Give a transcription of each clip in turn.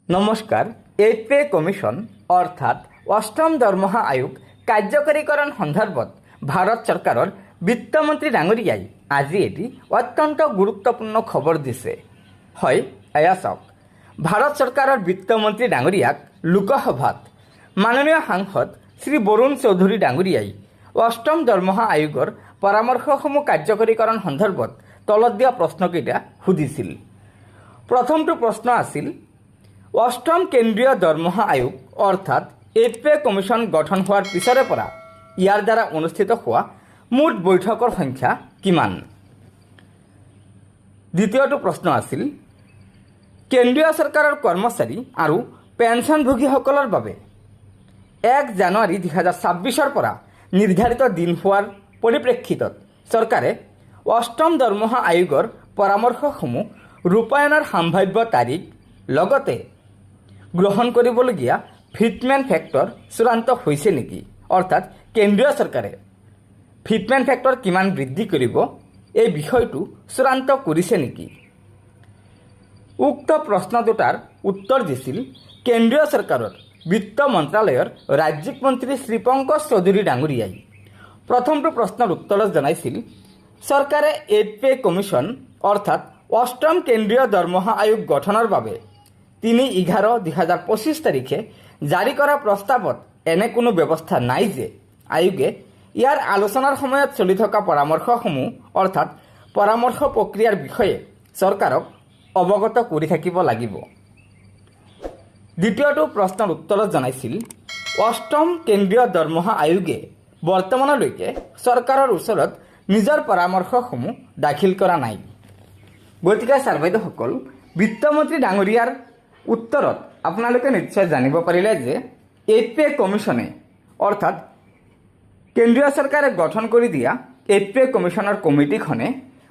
নমস্কাৰ। 8 pay commission অৰ্থাৎ অষ্টম দৰমহা আয়োগ কাৰ্যকৰীকৰণ সন্দৰ্ভত ভাৰত চৰকাৰৰ বিত্তমন্ত্ৰী ডাঙৰীয়াই আজি এটি অত্যন্ত গুৰুত্বপূৰ্ণ খবৰ দিছে। হয়, এয়া চাওক, ভাৰত চৰকাৰৰ বিত্তমন্ত্ৰী ডাঙৰীয়াক লোকসভাত মাননীয় সাংসদ শ্ৰী বৰুণ চৌধুৰী ডাঙৰীয়াই অষ্টম দৰমহা আয়োগৰ পৰামৰ্শসমূহ কাৰ্যকৰীকৰণ সন্দৰ্ভত তলত দিয়া প্ৰশ্নকেইটা সুধিছিল। প্ৰথমটো প্ৰশ্ন আছিল, অষ্টম কেন্দ্ৰীয় দৰমহা আয়োগ অৰ্থাৎ 8 পে কমিশন গঠন হোৱাৰ পিছৰে পৰা ইয়াৰ দ্বাৰা অনুষ্ঠিত হোৱা মুঠ বৈঠকৰ সংখ্যা কিমান? দ্বিতীয়টো প্ৰশ্ন আছিল, কেন্দ্ৰীয় চৰকাৰৰ কৰ্মচাৰী আৰু পেঞ্চনভোগীসকলৰ বাবে 1 জানুৱাৰী 2026 পৰা নিৰ্ধাৰিত দিন হোৱাৰ পৰিপ্ৰেক্ষিতত চৰকাৰে অষ্টম দৰমহা আয়োগৰ পৰামৰ্শসমূহ ৰূপায়ণৰ সম্ভাৱ্য তাৰিখ লগতে গ্ৰহণ কৰিবলগীয়া ফিটমেণ্ট ফেক্টৰ চূড়ান্ত হৈছে নেকি? অৰ্থাৎ কেন্দ্ৰীয় চৰকাৰে ফিটমেণ্ট ফেক্টৰ কিমান বৃদ্ধি কৰিব এই বিষয়টো চূড়ান্ত কৰিছে নেকি? উক্ত প্ৰশ্ন দুটাৰ উত্তৰ দিছিল কেন্দ্ৰীয় চৰকাৰৰ বিত্ত মন্ত্ৰালয়ৰ ৰাজ্যিক মন্ত্ৰী শ্ৰী পংকজ চৌধুৰী ডাঙৰীয়াই। প্ৰথমটো প্ৰশ্নৰ উত্তৰত জনাইছিল, চৰকাৰে 8 পে কমিশন অৰ্থাৎ অষ্টম কেন্দ্ৰীয় দৰমহা আয়োগ গঠনৰ বাবে 3/11/2025 তাৰিখে জাৰি কৰা প্ৰস্তাৱত এনে কোনো ব্যৱস্থা নাই যে আয়োগে ইয়াৰ আলোচনাৰ সময়ত চলি থকা পৰামৰ্শসমূহ অৰ্থাৎ পৰামৰ্শ প্ৰক্ৰিয়াৰ বিষয়ে চৰকাৰক অৱগত কৰি থাকিব লাগিব। দ্বিতীয়টো প্ৰশ্নৰ উত্তৰত জনাইছিল, অষ্টম কেন্দ্ৰীয় দৰমহা আয়োগে বৰ্তমানলৈকে চৰকাৰৰ ওচৰত নিজৰ পৰামৰ্শসমূহ দাখিল কৰা নাই। গতিকে ছাৰ বাইদেউসকল, বিত্তমন্ত্ৰী ডাঙৰীয়াৰ উত্তৰত আপোনালোকে নিশ্চয় জানিব পাৰিলে যে 8 পে কমিশনে অৰ্থাৎ কেন্দ্ৰীয় চৰকাৰে গঠন কৰি দিয়া 8 পে কমিশনৰ কমিটিখনে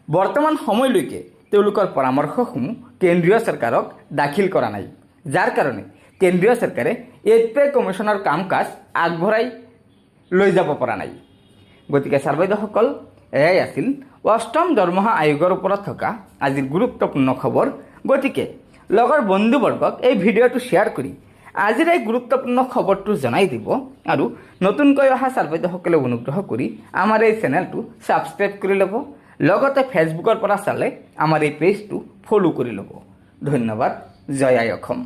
বৰ্তমান সময়লৈকে তেওঁলোকৰ পৰামৰ্শসমূহ কেন্দ্ৰীয় চৰকাৰক দাখিল কৰা নাই, যাৰ কাৰণে কেন্দ্ৰীয় চৰকাৰে 8 পে কমিশনৰ কাম কাজ আগবঢ়াই লৈ যাব পৰা নাই। গতিকে ছাৰ বাইদেউসকল, এয়াই আছিল অষ্টম দৰমহা আয়োগৰ ওপৰত থকা আজিৰ গুৰুত্বপূৰ্ণ খবৰ। গতিকে লগৰ বন্ধুবৰ্গক এই ভিডিঅ'টো শ্বেয়াৰ কৰি আজিৰ এই গুৰুত্বপূৰ্ণ খবৰটো জনাই দিব আৰু নতুনকৈ অহা ছাৰ বাইদেউসকলে অনুগ্ৰহ কৰি আমাৰ এই চেনেলটো ছাবস্ক্ৰাইব কৰি ল'ব। লগতে ফেচবুকৰ পৰা চালে আমাৰ এই পেজটো ফ'ল' কৰি ল'ব। ধন্যবাদ। জয় আই অসম।